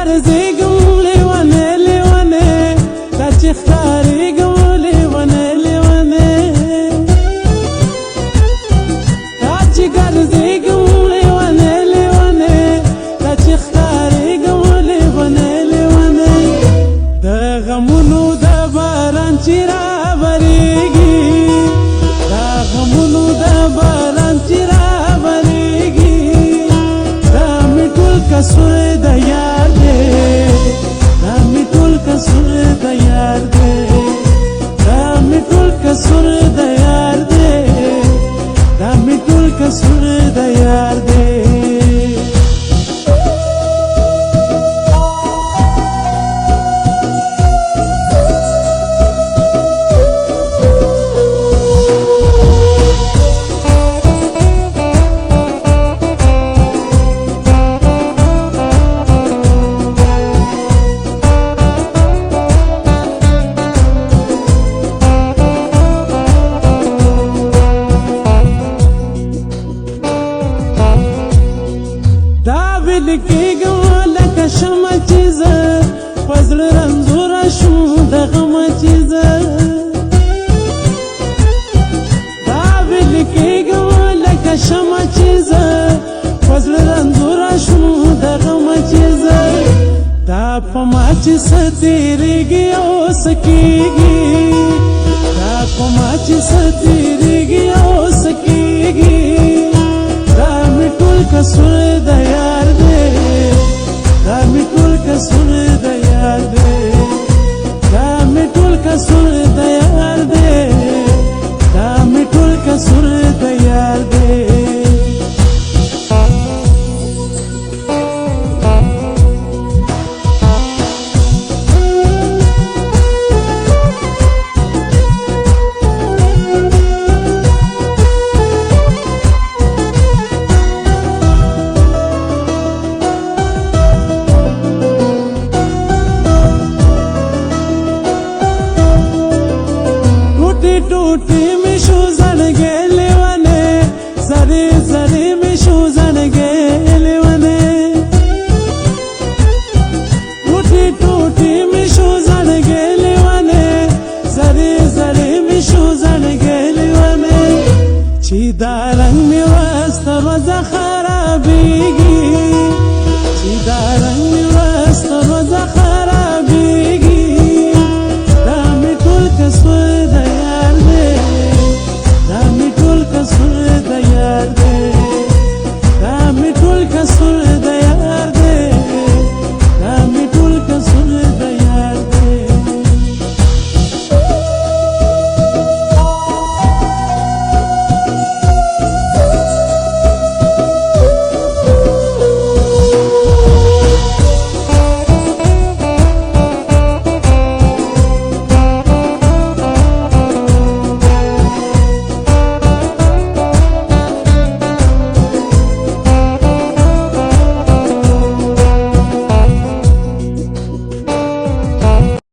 ګرځېږم لیونی لیونی دا چې ښکارېږم لیونی لیونی دا چې ګرځېږم لیونی لیونی دا چې ښکارېږم لیونی لیونی د غمونو د باران چې راورېږي دا غمونو د باران چې راورېږي دا مې ټول کسور د یار دی دا مې ټول کسور د یار دی دا مې ټول کسور د یار دی دا مې ټول کسور د یار دی لیکېږم لکه شمع چې زه په زړه رنځوره شوم د غمه چې زه دا به لیکېږم لکه شمع چې زه په زړه رنځوره شوم د غمه چې زه دا په ما چې څه تېرېږي او څه کېږي دا په ما چې څه تېرېږي او څه کېږي دا مې ټول کسور د یار دی دا مې ټول کسور د یار دی دا مې ټول کسور د یار دی دا مې ټول کسور د یار دی टूटी में शो ज़नगे लेवने ज़रे ज़रे में शो ज़नगे लेवने टूटी टूटी में शो ज़नगे लेवने ज़रे ज़रे में शो ज़नगे लेवने चीदा रंग में वास्ता रोज़ा खराबेगी चीदा रंग में वास्ता रोज़ा खराबेगी दामी टूल कसूर कसूर